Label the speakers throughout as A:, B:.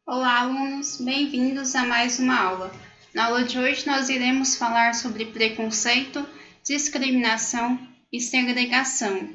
A: Olá, alunos! Bem-vindos a mais uma aula. Na aula de hoje, nós iremos falar sobre preconceito, discriminação e segregação.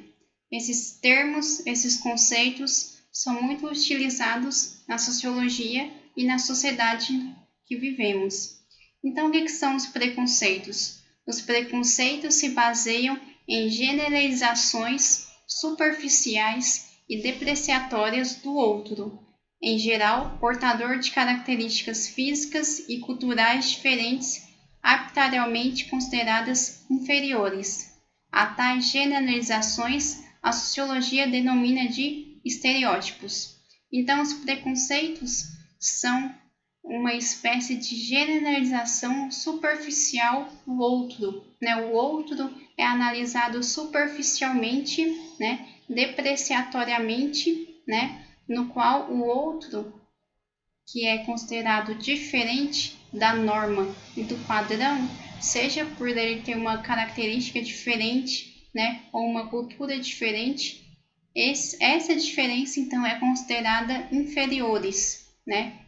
A: Esses termos, esses conceitos são muito utilizados na sociologia e na sociedade que vivemos. Então, o que são os preconceitos? Os preconceitos se baseiam em generalizações superficiais e depreciatórias do outro, em geral, portador de características físicas e culturais diferentes, arbitrariamente consideradas inferiores. A tais generalizações, a sociologia denomina de estereótipos. Então, os preconceitos são uma espécie de generalização superficial do outro. O outro é analisado superficialmente, depreciatoriamente, no qual o outro, que é considerado diferente da norma e do padrão, seja por ele ter uma característica diferente, ou uma cultura diferente, essa diferença então é considerada inferiores,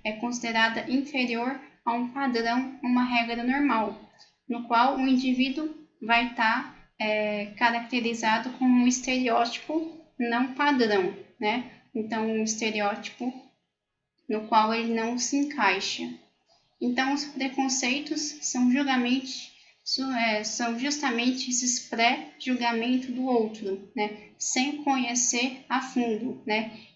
A: é considerada inferior a um padrão, uma regra normal, no qual o indivíduo vai estar caracterizado como um estereótipo não padrão, Então, um estereótipo no qual ele não se encaixa. Então, os preconceitos são justamente esses pré-julgamentos do outro, sem conhecer a fundo,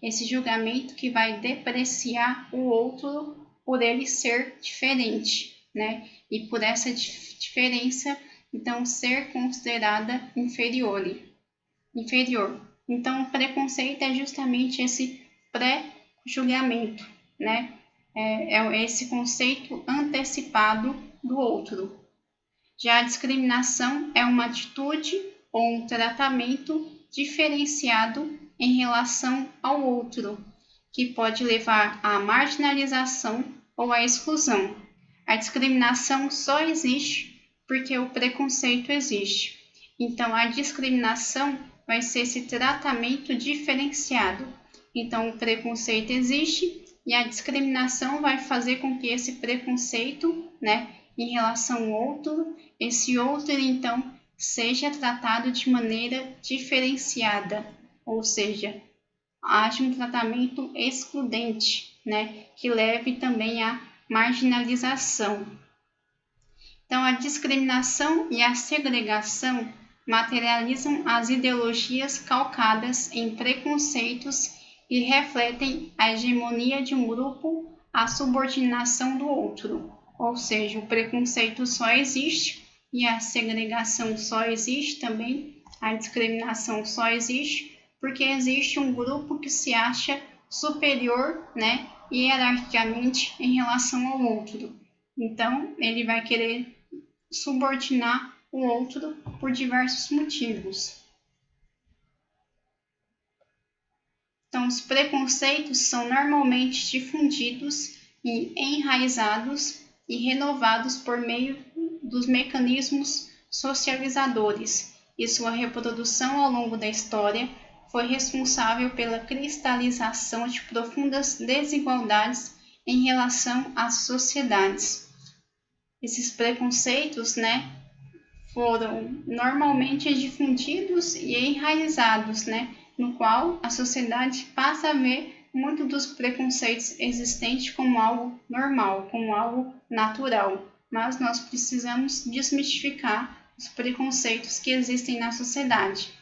A: esse julgamento que vai depreciar o outro por ele ser diferente, e por essa diferença, então, ser considerada inferior. Então, o preconceito é justamente esse pré-julgamento, é esse conceito antecipado do outro. Já a discriminação é uma atitude ou um tratamento diferenciado em relação ao outro, que pode levar à marginalização ou à exclusão. A discriminação só existe porque o preconceito existe. Então, a discriminação vai ser esse tratamento diferenciado. Então, o preconceito existe e a discriminação vai fazer com que esse preconceito, em relação ao outro, esse outro, então, seja tratado de maneira diferenciada, ou seja, haja um tratamento excludente, que leve também à marginalização. Então, a discriminação e a segregação materializam as ideologias calcadas em preconceitos e refletem a hegemonia de um grupo à subordinação do outro. Ou seja, o preconceito só existe e a segregação só existe também, a discriminação só existe porque existe um grupo que se acha superior, hierarquicamente em relação ao outro. Então, ele vai querer subordinar o outro por diversos motivos. Então, os preconceitos são normalmente difundidos e enraizados e renovados por meio dos mecanismos socializadores, e sua reprodução ao longo da história foi responsável pela cristalização de profundas desigualdades em relação às sociedades. Esses preconceitos, foram normalmente difundidos e enraizados, no qual a sociedade passa a ver muito dos preconceitos existentes como algo normal, como algo natural. Mas nós precisamos desmistificar os preconceitos que existem na sociedade.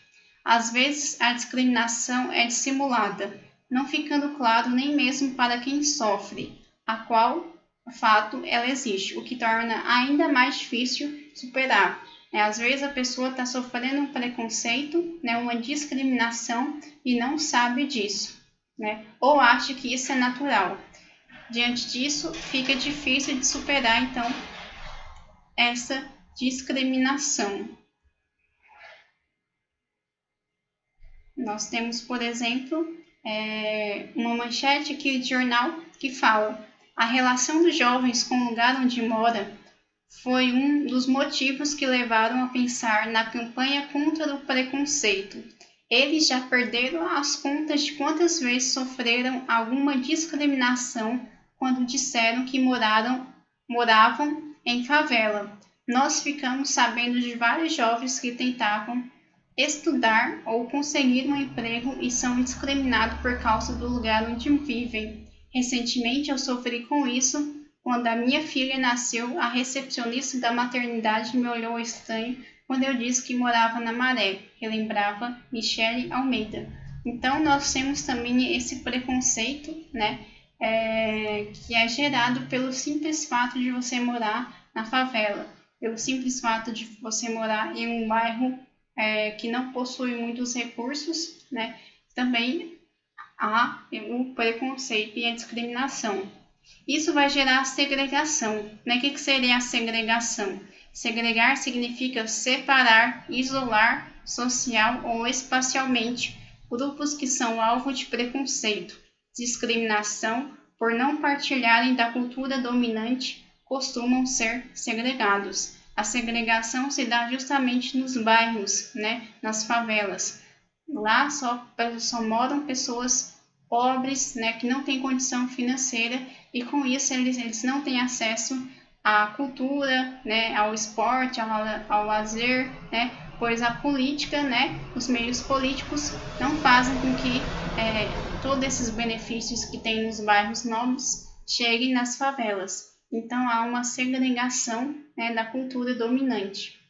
A: Às vezes, a discriminação é dissimulada, não ficando claro nem mesmo para quem sofre, a qual fato ela existe, o que torna ainda mais difícil superar. Às vezes a pessoa está sofrendo um preconceito, uma discriminação e não sabe disso, ou acha que isso é natural. Diante disso, fica difícil de superar, então, essa discriminação. Nós temos, por exemplo, uma manchete aqui de jornal que fala: a relação dos jovens com o lugar onde mora foi um dos motivos que levaram a pensar na campanha contra o preconceito. Eles já perderam as contas de quantas vezes sofreram alguma discriminação quando disseram que moravam em favela. Nós ficamos sabendo de vários jovens que tentavam estudar ou conseguir um emprego e são discriminados por causa do lugar onde vivem. Recentemente eu sofri com isso. Quando a minha filha nasceu, a recepcionista da maternidade me olhou estranho quando eu disse que morava na Maré, relembrava Michele Almeida. Então nós temos também esse preconceito, né, que é gerado pelo simples fato de você morar na favela, pelo simples fato de você morar em um bairro que não possui muitos recursos, né, também há o preconceito e a discriminação. Isso vai gerar segregação, né? O que seria a segregação? Segregar significa separar, isolar social ou espacialmente grupos que são alvo de preconceito, discriminação por não partilharem da cultura dominante, costumam ser segregados. A segregação se dá justamente nos bairros, né? Nas favelas. Lá só moram pessoas pobres, né? Que não têm condição financeira e com isso eles não têm acesso à cultura, né? Ao esporte, ao lazer, né? Pois a política, né? Os meios políticos não fazem com que todos esses benefícios que tem nos bairros nobres cheguem nas favelas. Então há uma segregação, né, da cultura dominante.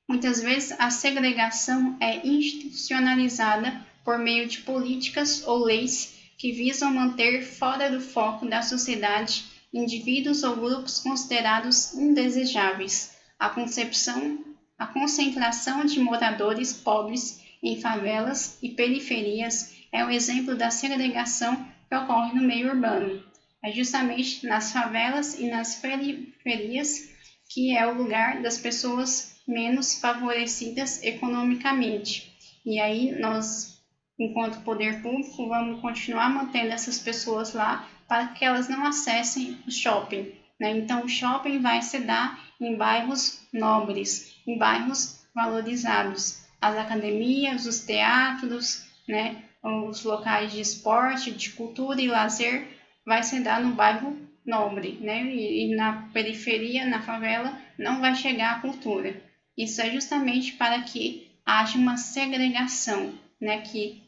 A: Muitas vezes a segregação é institucionalizada por meio de políticas ou leis que visam manter fora do foco da sociedade indivíduos ou grupos considerados indesejáveis. A concentração de moradores pobres em favelas e periferias é um exemplo da segregação que ocorre no meio urbano. É justamente nas favelas e nas periferias que é o lugar das pessoas menos favorecidas economicamente. E aí nós, enquanto poder público, vamos continuar mantendo essas pessoas lá para que elas não acessem o shopping, né? Então o shopping vai se dar em bairros nobres, em bairros valorizados. As academias, os teatros, né? Os locais de esporte, de cultura e lazer vai se dar no bairro nobre, né? E na periferia, na favela, não vai chegar a cultura. Isso é justamente para que haja uma segregação, né?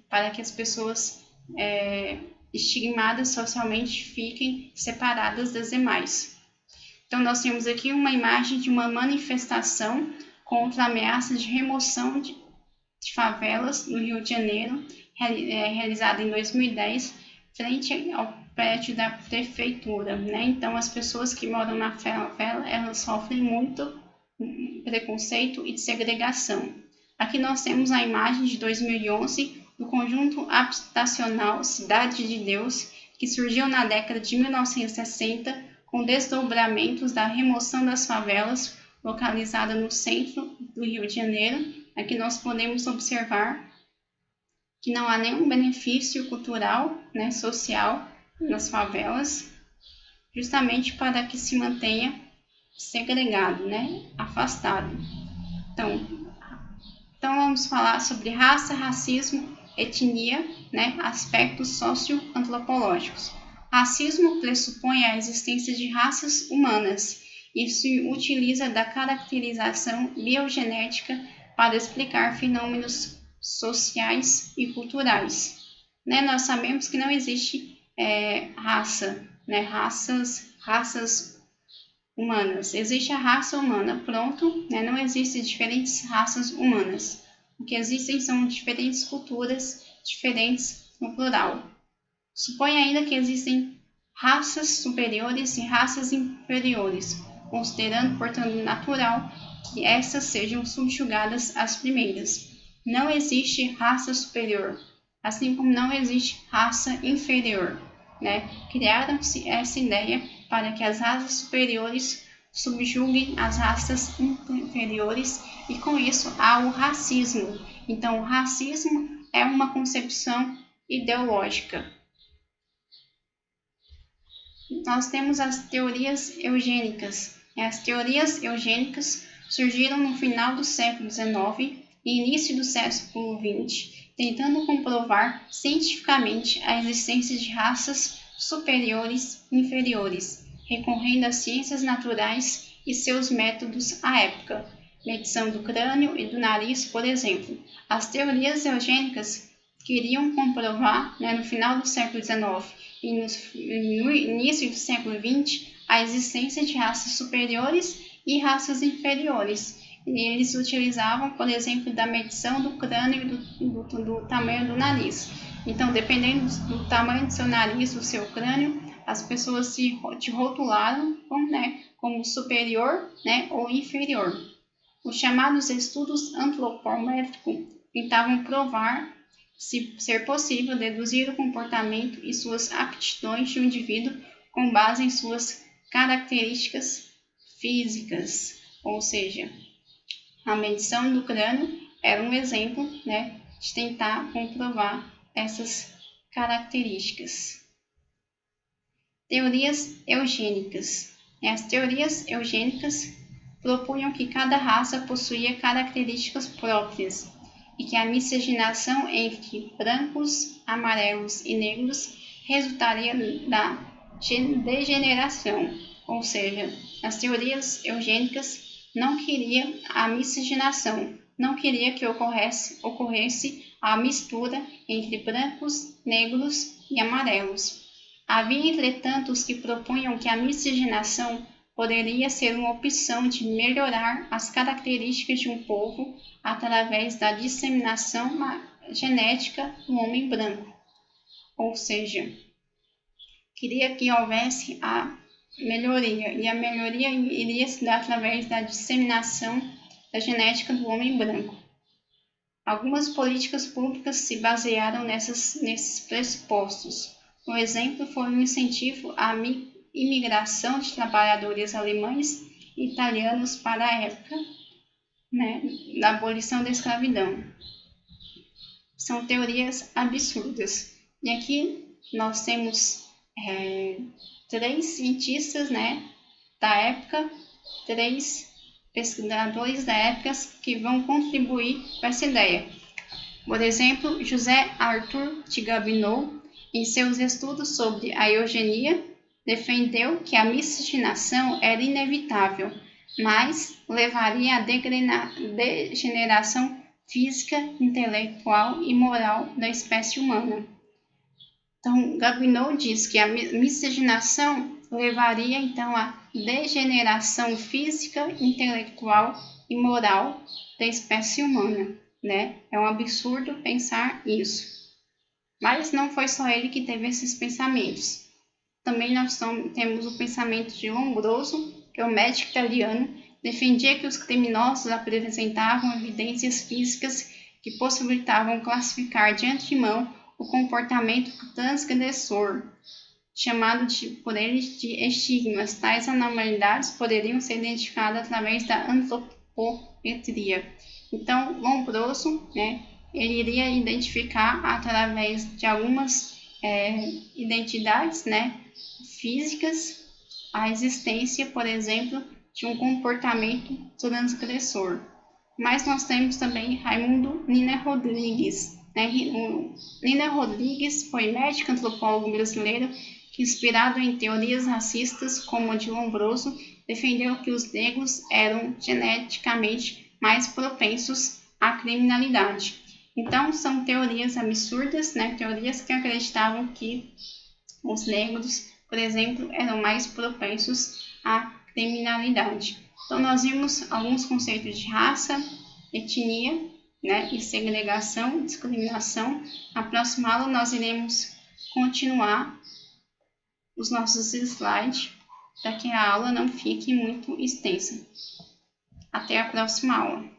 A: Para que as pessoas estigmadas socialmente fiquem separadas das demais. Então, nós temos aqui uma imagem de uma manifestação contra a ameaça de remoção de favelas no Rio de Janeiro, realizada em 2010, frente ao prédio da prefeitura, né? Então, as pessoas que moram na favela, elas sofrem muito preconceito e segregação. Aqui nós temos a imagem de 2011 do conjunto habitacional Cidade de Deus, que surgiu na década de 1960 com desdobramentos da remoção das favelas, localizada no centro do Rio de Janeiro. Aqui nós podemos observar que não há nenhum benefício cultural, né, social nas favelas, justamente para que se mantenha segregado, né, afastado. Então vamos falar sobre raça, racismo, etnia, né, aspectos socioantropológicos. Racismo pressupõe a existência de raças humanas e se utiliza da caracterização biogenética para explicar fenômenos sociais e culturais. Né, nós sabemos que não existe raça, né, raças humanas. Existe a raça humana, pronto, né? Não existem diferentes raças humanas. O que existem são diferentes culturas, diferentes no plural. Supõe ainda que existem raças superiores e raças inferiores, considerando, portanto, natural que essas sejam subjugadas às primeiras. Não existe raça superior, assim como não existe raça inferior, né? Criaram-se essa ideia para que as raças superiores subjuguem as raças inferiores e com isso há o racismo. Então, o racismo é uma concepção ideológica. Nós temos as teorias eugênicas. As teorias eugênicas surgiram no final do século XIX e início do século XX, tentando comprovar cientificamente a existência de raças superiores e inferiores, recorrendo às ciências naturais e seus métodos à época, medição do crânio e do nariz, por exemplo. As teorias eugênicas queriam comprovar, no final do século XIX e no início do século XX, a existência de raças superiores e raças inferiores. E eles utilizavam, por exemplo, da medição do crânio e do tamanho do nariz. Então, dependendo do tamanho do seu nariz, do seu crânio, as pessoas te rotularam como superior, ou inferior. Os chamados estudos antropométricos tentavam provar se ser possível deduzir o comportamento e suas aptidões de um indivíduo com base em suas características físicas, ou seja, a medição do crânio era um exemplo, de tentar comprovar essas características. Teorias eugênicas. As teorias eugênicas propunham que cada raça possuía características próprias e que a miscigenação entre brancos, amarelos e negros resultaria da degeneração, ou seja, as teorias eugênicas não queriam a miscigenação, não queria que ocorresse a mistura entre brancos, negros e amarelos. Havia, entretanto, os que propunham que a miscigenação poderia ser uma opção de melhorar as características de um povo através da disseminação genética do homem branco. Ou seja, queria que houvesse a melhoria, e a melhoria iria se dar através da disseminação da genética do homem branco. Algumas políticas públicas se basearam nesses pressupostos. Um exemplo foi o incentivo à imigração de trabalhadores alemães e italianos para a época da abolição da escravidão. São teorias absurdas. E aqui nós temos 3 cientistas da época, 3 pesquisadores da época que vão contribuir com essa ideia. Por exemplo, José Arthur de Gobineau, em seus estudos sobre a eugenia, defendeu que a miscigenação era inevitável, mas levaria à degeneração física, intelectual e moral da espécie humana. Então, Gobineau diz que a miscigenação levaria então à degeneração física, intelectual e moral da espécie humana, É um absurdo pensar isso. Mas não foi só ele que teve esses pensamentos. Também nós temos o pensamento de Lombroso, que é um médico italiano, defendia que os criminosos apresentavam evidências físicas que possibilitavam classificar de antemão o comportamento transgressor, chamado por eles de estigmas. Tais anormalidades poderiam ser identificadas através da antropometria. Então, Lombroso, ele iria identificar através de algumas identidades, físicas, a existência, por exemplo, de um comportamento transgressor. Mas nós temos também Raimundo Nina Rodrigues. Nina Rodrigues foi médico antropólogo brasileiro que, inspirado em teorias racistas como a de Lombroso, defendeu que os negros eram geneticamente mais propensos à criminalidade. Então, são teorias absurdas, teorias que acreditavam que os negros, por exemplo, eram mais propensos à criminalidade. Então, nós vimos alguns conceitos de raça, etnia, e segregação, discriminação. Na próxima aula, nós iremos continuar os nossos slides, para que a aula não fique muito extensa. Até a próxima aula.